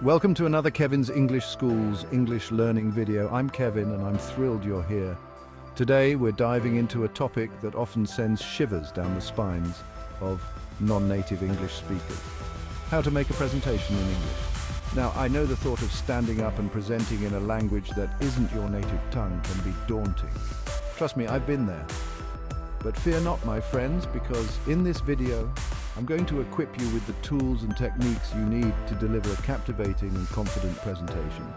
Welcome to another Kevin's English School's English Learning video. I'm Kevin and I'm thrilled you're here. Today we're diving into a topic that often sends shivers down the spines of non-native English speakers. How to make a presentation in English. Now, I know the thought of standing up and presenting in a language that isn't your native tongue can be daunting. Trust me, I've been there. But fear not, my friends, because in this video, I'm going to equip you with the tools and techniques you need to deliver a captivating and confident presentation.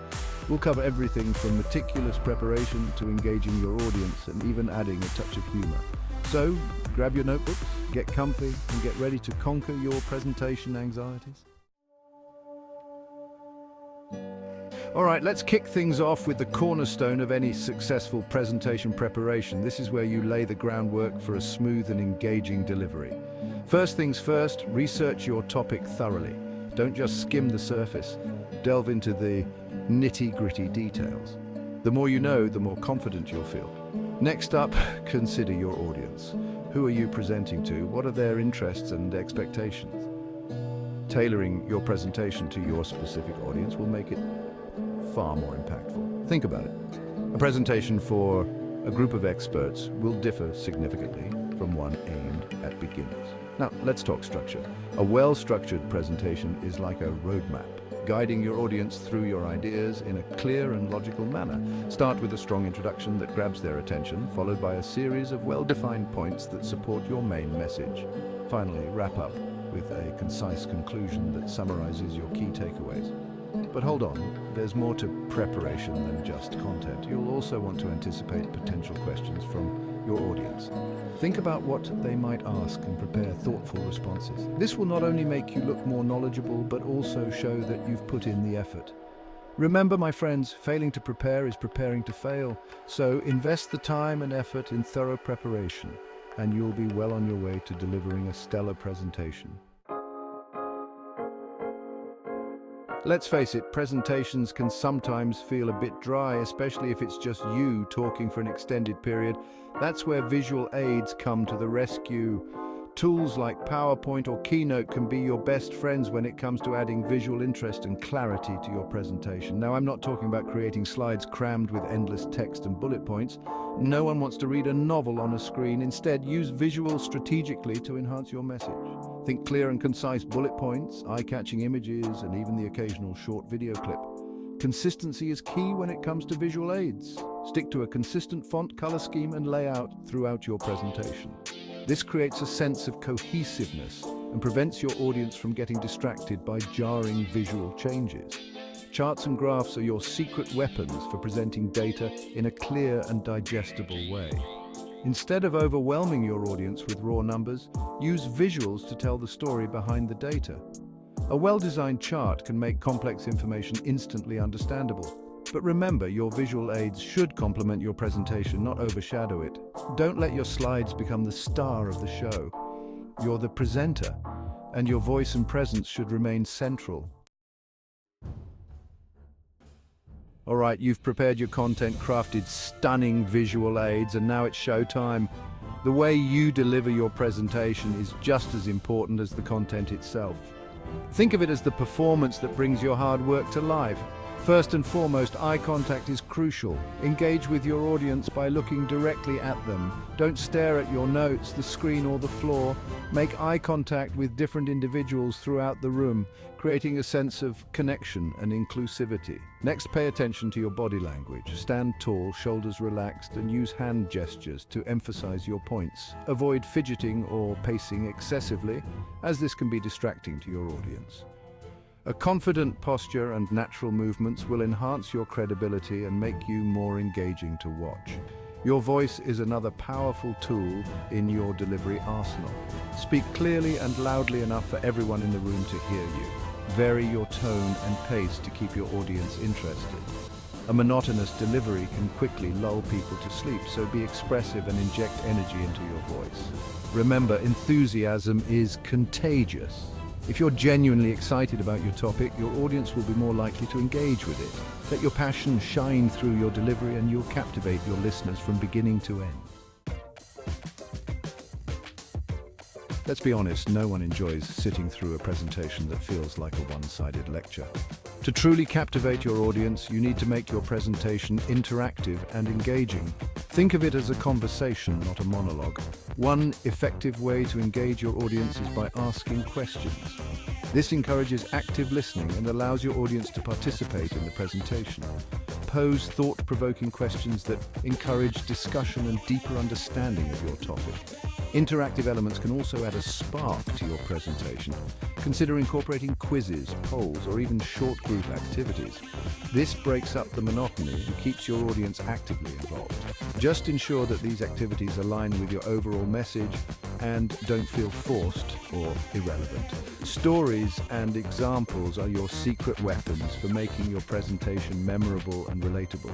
We'll cover everything from meticulous preparation to engaging your audience and even adding a touch of humor. So, grab your notebooks, get comfy, and get ready to conquer your presentation anxieties. All right, let's kick things off with the cornerstone of any successful presentation preparation. This is where you lay the groundwork for a smooth and engaging delivery. First things first, research your topic thoroughly. Don't just skim the surface. Delve into the nitty-gritty details. The more you know, the more confident you'll feel. Next up, consider your audience. Who are you presenting to? What are their interests and expectations? Tailoring your presentation to your specific audience will make it far more impactful. Think about it. A presentation for a group of experts will differ significantly from one aimed at beginners. Now, let's talk structure. A well-structured presentation is like a roadmap, guiding your audience through your ideas in a clear and logical manner. Start with a strong introduction that grabs their attention, followed by a series of well-defined points that support your main message. Finally, wrap up with a concise conclusion that summarizes your key takeaways. But hold on, there's more to preparation than just content. You'll also want to anticipate potential questions from your audience. Think about what they might ask and prepare thoughtful responses. This will not only make you look more knowledgeable, but also show that you've put in the effort. Remember, my friends, failing to prepare is preparing to fail. So invest the time and effort in thorough preparation, and you'll be well on your way to delivering a stellar presentation. Let's face it, presentations can sometimes feel a bit dry, especially if it's just you talking for an extended period. That's where visual aids come to the rescue. Tools like PowerPoint or Keynote can be your best friends when it comes to adding visual interest and clarity to your presentation. Now, I'm not talking about creating slides crammed with endless text and bullet points. No one wants to read a novel on a screen. Instead, use visuals strategically to enhance your message. Think clear and concise bullet points, eye-catching images, and even the occasional short video clip. Consistency is key when it comes to visual aids. Stick to a consistent font, color scheme, and layout throughout your presentation. This creates a sense of cohesiveness and prevents your audience from getting distracted by jarring visual changes. Charts and graphs are your secret weapons for presenting data in a clear and digestible way. Instead of overwhelming your audience with raw numbers, use visuals to tell the story behind the data. A well-designed chart can make complex information instantly understandable. But remember, your visual aids should complement your presentation, not overshadow it. Don't let your slides become the star of the show. You're the presenter, and your voice and presence should remain central. All right, you've prepared your content, crafted stunning visual aids, and now it's showtime. The way you deliver your presentation is just as important as the content itself. Think of it as the performance that brings your hard work to life. First and foremost, eye contact is crucial. Engage with your audience by looking directly at them. Don't stare at your notes, the screen, or the floor. Make eye contact with different individuals throughout the room, creating a sense of connection and inclusivity. Next, pay attention to your body language. Stand tall, shoulders relaxed, and use hand gestures to emphasize your points. Avoid fidgeting or pacing excessively, as this can be distracting to your audience. A confident posture and natural movements will enhance your credibility and make you more engaging to watch. Your voice is another powerful tool in your delivery arsenal. Speak clearly and loudly enough for everyone in the room to hear you. Vary your tone and pace to keep your audience interested. A monotonous delivery can quickly lull people to sleep, so be expressive and inject energy into your voice. Remember, enthusiasm is contagious. If you're genuinely excited about your topic, your audience will be more likely to engage with it. Let your passion shine through your delivery and you'll captivate your listeners from beginning to end. Let's be honest, no one enjoys sitting through a presentation that feels like a one-sided lecture. To truly captivate your audience, you need to make your presentation interactive and engaging. Think of it as a conversation, not a monologue. One effective way to engage your audience is by asking questions. This encourages active listening and allows your audience to participate in the presentation. Pose thought-provoking questions that encourage discussion and deeper understanding of your topic. Interactive elements can also add a spark to your presentation. Consider incorporating quizzes, polls, or even short group activities. This breaks up the monotony and keeps your audience actively involved. Just ensure that these activities align with your overall message and don't feel forced or irrelevant. Stories and examples are your secret weapons for making your presentation memorable and relatable.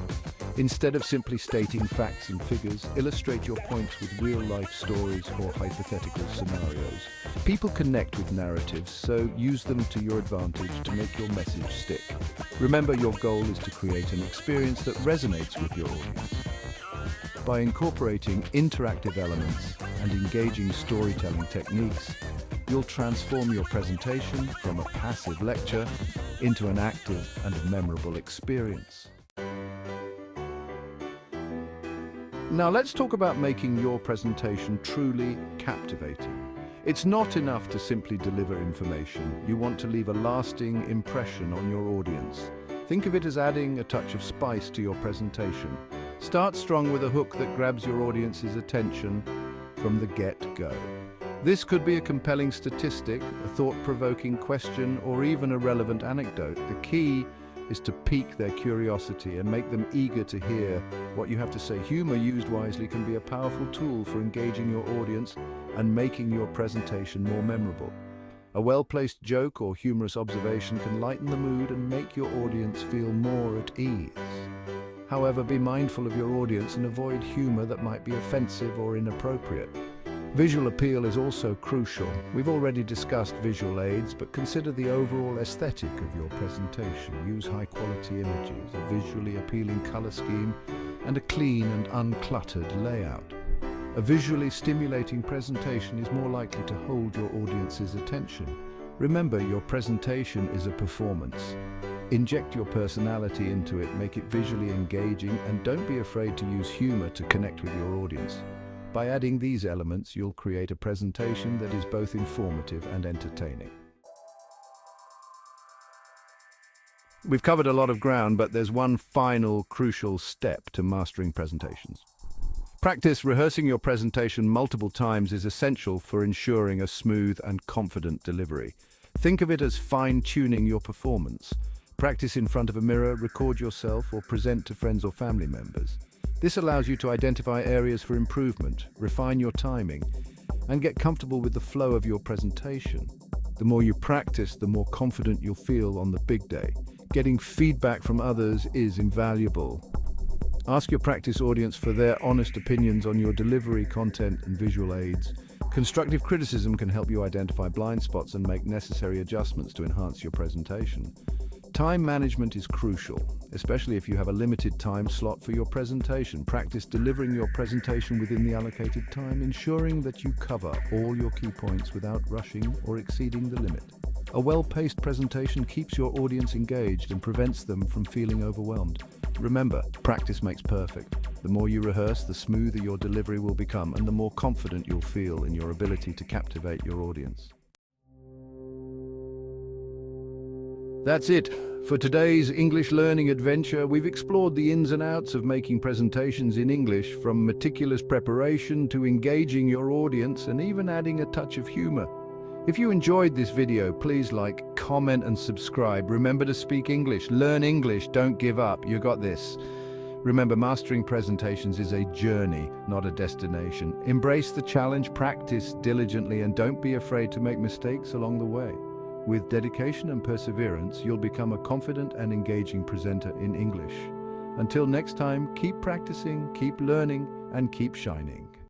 Instead of simply stating facts and figures, illustrate your points with real-life stories or hypothetical scenarios. People connect with narratives, so use them to your advantage to make your message stick. Remember, your goal is to create an experience that resonates with your audience. By incorporating interactive elements and engaging storytelling techniques, you'll transform your presentation from a passive lecture into an active and memorable experience. Now let's talk about making your presentation truly captivating. It's not enough to simply deliver information. You want to leave a lasting impression on your audience. Think of it as adding a touch of spice to your presentation. Start strong with a hook that grabs your audience's attention from the get-go. This could be a compelling statistic, a thought-provoking question, or even a relevant anecdote. The key is to pique their curiosity and make them eager to hear what you have to say. Humor used wisely can be a powerful tool for engaging your audience and making your presentation more memorable. A well-placed joke or humorous observation can lighten the mood and make your audience feel more at ease. However, be mindful of your audience and avoid humor that might be offensive or inappropriate. Visual appeal is also crucial. We've already discussed visual aids, but consider the overall aesthetic of your presentation. Use high-quality images, a visually appealing color scheme, and a clean and uncluttered layout. A visually stimulating presentation is more likely to hold your audience's attention. Remember, your presentation is a performance. Inject your personality into it, make it visually engaging, and don't be afraid to use humor to connect with your audience. By adding these elements, you'll create a presentation that is both informative and entertaining. We've covered a lot of ground, but there's one final crucial step to mastering presentations. Practice rehearsing your presentation multiple times is essential for ensuring a smooth and confident delivery. Think of it as fine-tuning your performance. Practice in front of a mirror, record yourself, or present to friends or family members. This allows you to identify areas for improvement, refine your timing, and get comfortable with the flow of your presentation. The more you practice, the more confident you'll feel on the big day. Getting feedback from others is invaluable. Ask your practice audience for their honest opinions on your delivery, content, and visual aids. Constructive criticism can help you identify blind spots and make necessary adjustments to enhance your presentation. Time management is crucial, especially if you have a limited time slot for your presentation. Practice delivering your presentation within the allocated time, ensuring that you cover all your key points without rushing or exceeding the limit. A well-paced presentation keeps your audience engaged and prevents them from feeling overwhelmed. Remember, practice makes perfect. The more you rehearse, the smoother your delivery will become, and the more confident you'll feel in your ability to captivate your audience. That's it. For today's English learning adventure, we've explored the ins and outs of making presentations in English, from meticulous preparation to engaging your audience and even adding a touch of humor. If you enjoyed this video, please like, comment, and subscribe. Remember to speak English. Learn English. Don't give up. You got this. Remember, mastering presentations is a journey, not a destination. Embrace the challenge, practice diligently, and don't be afraid to make mistakes along the way. With dedication and perseverance, you'll become a confident and engaging presenter in English. Until next time, keep practicing, keep learning, and keep shining.